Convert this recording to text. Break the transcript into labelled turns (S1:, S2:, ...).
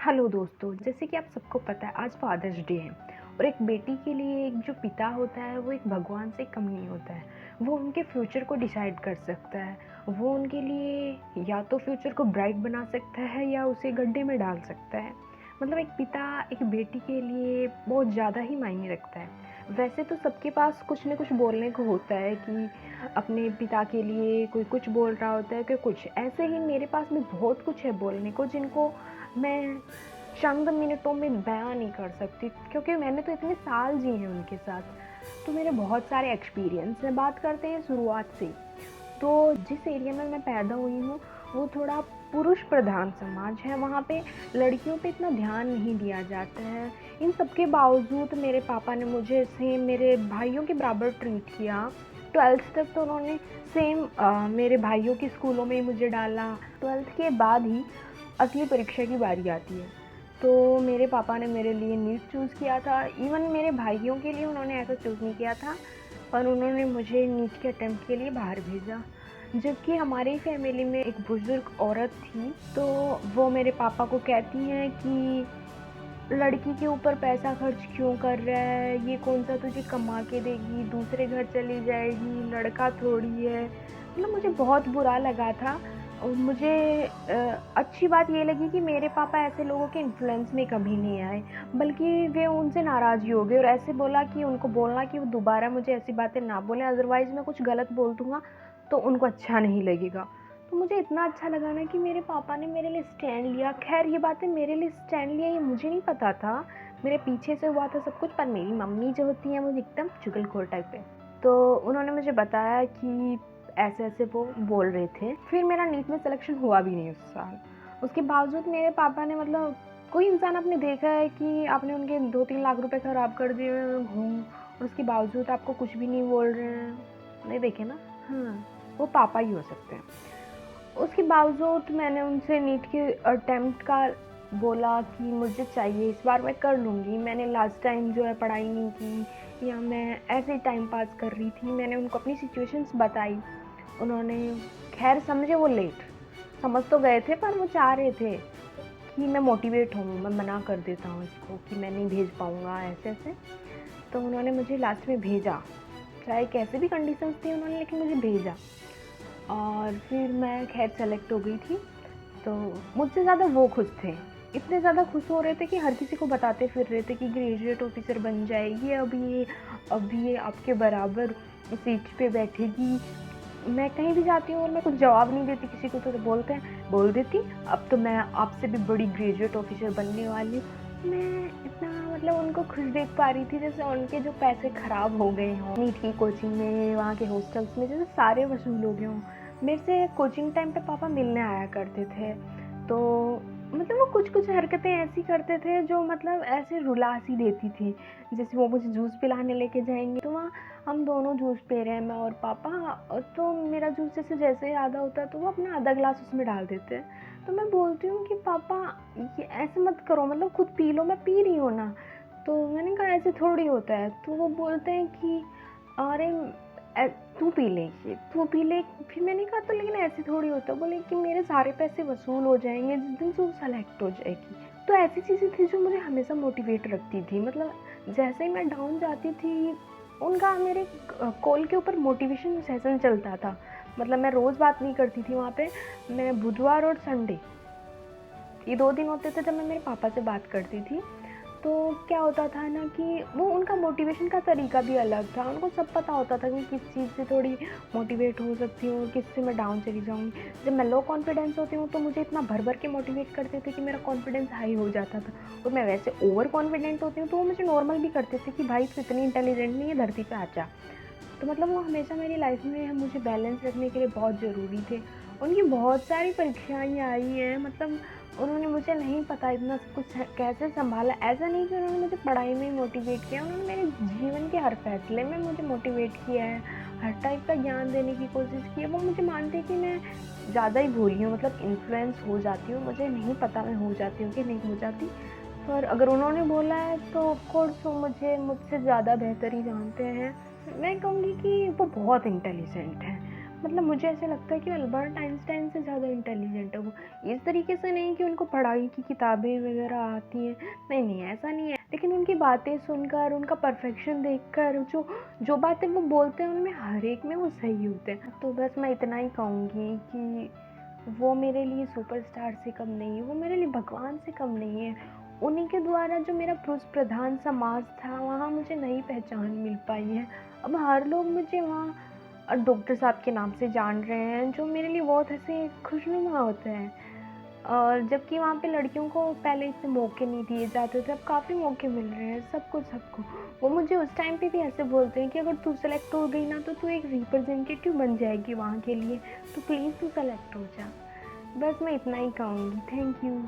S1: Hello दोस्तों, जैसे कि आप सबको पता है आज फादर्स डे है और एक बेटी के लिए एक जो पिता होता है वो एक भगवान से कम नहीं होता है। वो उनके फ्यूचर को डिसाइड कर सकता है। वो उनके लिए या तो फ्यूचर को ब्राइट बना सकता है या उसे गड्ढे में डाल सकता है। मतलब एक पिता एक बेटी के लिए बहुत ज़्यादा ही मायने रखता है। वैसे तो सबके पास कुछ न कुछ बोलने को होता है कि अपने पिता के लिए कोई कुछ बोल रहा होता है कि कुछ ऐसे ही मेरे पास भी बहुत कुछ है बोलने को जिनको मैं चंद मिनटों में बयां नहीं कर सकती, क्योंकि मैंने तो इतने साल जिए हैं उनके साथ। तो मेरे बहुत सारे एक्सपीरियंस हैं। बात करते हैं शुरुआत से। तो जिस एरिया में मैं पैदा हुई हूँ वो थोड़ा पुरुष प्रधान समाज है। वहाँ पे लड़कियों पे इतना ध्यान नहीं दिया जाता है। इन सब के बावजूद मेरे पापा ने मुझे सेम मेरे भाइयों के बराबर ट्रीट किया। 12th तक तो उन्होंने सेम मेरे भाइयों के स्कूलों में ही मुझे डाला। 12th के बाद ही असली परीक्षा की बारी आती है। तो मेरे पापा ने मेरे लिए नीट चूज़ किया था। इवन मेरे भाइयों के लिए उन्होंने ऐसा चूज़ नहीं किया था, पर उन्होंने मुझे नीट के अटेम्प्ट के लिए बाहर भेजा। जबकि हमारी फैमिली में एक बुज़ुर्ग औरत थी, तो वो मेरे पापा को कहती हैं कि लड़की के ऊपर पैसा खर्च क्यों कर रहा है, ये कौन सा तुझे कमा के देगी, दूसरे घर चली जाएगी, लड़का थोड़ी है। मतलब मुझे बहुत बुरा लगा था। और मुझे अच्छी बात ये लगी कि मेरे पापा ऐसे लोगों के इन्फ्लुएंस में कभी नहीं आए, बल्कि वे उनसे नाराज़ ही हो गए और ऐसे बोला कि उनको बोलना कि वो दोबारा मुझे ऐसी बातें ना बोलें, अदरवाइज़ मैं कुछ गलत बोल दूँगा तो उनको अच्छा नहीं लगेगा। तो मुझे इतना अच्छा लगा ना कि मेरे पापा ने मेरे लिए स्टैंड लिया। खैर ये बातें मेरे लिए स्टैंड लिया ये मुझे नहीं पता था, मेरे पीछे से हुआ था सब कुछ। पर मेरी मम्मी जो होती है वो एकदम चुगलखोर टाइप है, तो उन्होंने मुझे बताया कि ऐसे ऐसे वो बोल रहे थे। फिर मेरा नीट में सिलेक्शन हुआ भी नहीं उस साल। उसके बावजूद मेरे पापा ने, मतलब कोई इंसान आपने देखा है कि आपने उनके 2-3 लाख रुपए ख़राब कर दिए घूम और उसके बावजूद आपको कुछ भी नहीं बोल रहे हैं? नहीं देखे ना? हाँ, वो पापा ही हो सकते हैं। उसके बावजूद मैंने उनसे नीट के अटेम्प्ट का बोला कि मुझे चाहिए, इस बार मैं कर लूँगी। मैंने लास्ट टाइम जो है पढ़ाई नहीं की, या मैं ऐसे ही टाइम पास कर रही थी। मैंने उनको अपनी सिचुएशंस बताई। उन्होंने खैर समझे, वो लेट समझ तो गए थे, पर वो चाह रहे थे कि मैं मोटिवेट हूँ, मैं मना कर देता हूँ इसको कि मैं नहीं भेज पाऊँगा ऐसे ऐसे। तो उन्होंने मुझे लास्ट में भेजा, चाहे कैसे भी कंडीशंस थी उन्होंने, लेकिन मुझे भेजा। और फिर मैं खैर सेलेक्ट हो गई थी। तो मुझसे ज़्यादा वो खुश थे, इतने ज़्यादा खुश हो रहे थे कि हर किसी को बताते फिर रहे थे कि ग्रेजुएट ऑफिसर बन जाएगी, अब ये आपके बराबर सीट पे बैठेगी। मैं कहीं भी जाती हूँ और मैं कुछ जवाब नहीं देती किसी को, तो बोल देती अब तो मैं आपसे भी बड़ी ग्रेजुएट ऑफिसर बनने वाली हूँ। मैं इतना, मतलब उनको खुश देख पा रही थी जैसे उनके जो पैसे ख़राब हो गए हों नीट की कोचिंग में, वहाँ के हॉस्टल्स में, जैसे सारे वसूल हो गए हों। मेरे से कोचिंग टाइम पे पापा मिलने आया करते थे, तो मतलब वो कुछ कुछ हरकतें ऐसी करते थे जो मतलब ऐसे रुला सी देती थी। जैसे वो मुझे जूस पिलाने लेके जाएंगे, तो वहाँ हम दोनों जूस पी रहे हैं, मैं और पापा, तो मेरा जूस जैसे आधा होता है तो वो अपना आधा ग्लास उसमें डाल देते हैं। तो मैं बोलती हूँ कि पापा ये ऐसे मत करो, मतलब खुद पी लो, मैं पी रही हूँ ना। तो मैंने कहा ऐसे थोड़ी होता है। तो वो बोलते हैं कि अरे तू पी ले, ये तू पी ले। फिर मैंने कहा तो लेकिन ऐसे थोड़ी होता। बोले कि मेरे सारे पैसे वसूल हो जाएंगे जिस दिन तू सेलेक्ट हो जाएगी। तो ऐसी चीज़ें थी जो मुझे हमेशा मोटिवेट रखती थी। मतलब जैसे ही मैं डाउन जाती थी उनका मेरे कॉल के ऊपर मोटिवेशन सेशन चलता था। मतलब मैं रोज़ बात नहीं करती थी वहाँ पे, मैं बुधवार और संडे ये 2 दिन होते थे जब मैं मेरे पापा से बात करती थी। तो क्या होता था ना कि वो उनका मोटिवेशन का तरीका भी अलग था। उनको सब पता होता था कि किस चीज़ से थोड़ी मोटिवेट हो सकती हूँ, किस से मैं डाउन चली जाऊँगी। जब मैं लो कॉन्फिडेंस होती हूँ तो मुझे इतना भर भर के मोटिवेट करते थे कि मेरा कॉन्फिडेंस हाई हो जाता था। और मैं वैसे ओवर कॉन्फिडेंट होती हूँ तो वो मुझे नॉर्मल भी करते थे कि भाई तू इतनी इंटेलिजेंट नहीं है, धरती पे आ जा। तो मतलब वो हमेशा मेरी लाइफ में मुझे बैलेंस रखने के लिए बहुत ज़रूरी थे। उनकी बहुत सारी परीक्षाएँ आई हैं, मतलब उन्होंने मुझे नहीं पता इतना सब कुछ कैसे सँभाला। ऐसा नहीं कि उन्होंने मुझे पढ़ाई में ही मोटिवेट किया, उन्होंने मेरे जीवन के हर फैसले में मुझे मोटिवेट किया है, हर टाइप का ज्ञान देने की कोशिश की है। वो मुझे मानते हैं कि मैं ज़्यादा ही भोली हूँ, मतलब इन्फ्लुएंस हो जाती हूँ, मुझे नहीं पता मैं हो जाती हूँ कि नहीं हो जाती। पर अगर उन्होंने बोला है तो ऑफ कोर्स वो मुझसे ज़्यादा बेहतर ही जानते हैं। मैं कहूँगी कि वो बहुत इंटेलिजेंट हैं। मतलब मुझे ऐसा लगता है कि अल्बर्ट आइंस्टाइन से ज़्यादा इंटेलिजेंट है वो। इस तरीके से नहीं कि उनको पढ़ाई की किताबें वगैरह आती हैं, नहीं नहीं ऐसा नहीं है, लेकिन उनकी बातें सुनकर, उनका परफेक्शन देखकर, जो जो बातें वो बोलते हैं उनमें हर एक में वो सही होते हैं। तो बस मैं इतना ही कहूँगी कि वो मेरे लिए सुपरस्टार से कम नहीं है, वो मेरे लिए भगवान से कम नहीं है। उन्हीं के द्वारा जो मेरा पुरुष प्रधान समाज था, वहाँ मुझे नई पहचान मिल पाई है। अब हर लोग मुझे वहाँ डॉक्टर साहब के नाम से जान रहे हैं, जो मेरे लिए बहुत ऐसे खुशनुमा होता है। और जबकि वहाँ पे लड़कियों को पहले इतने मौके नहीं दिए जाते थे, अब काफ़ी मौके मिल रहे हैं सबको। वो मुझे उस टाइम पे भी ऐसे बोलते हैं कि अगर तू सेलेक्ट हो गई ना तो तू एक रिप्रेजेंटेटिव बन जाएगी वहाँ के लिए, तो प्लीज़ तू सेलेक्ट हो जा। बस मैं इतना ही कहूँगी। Thank you.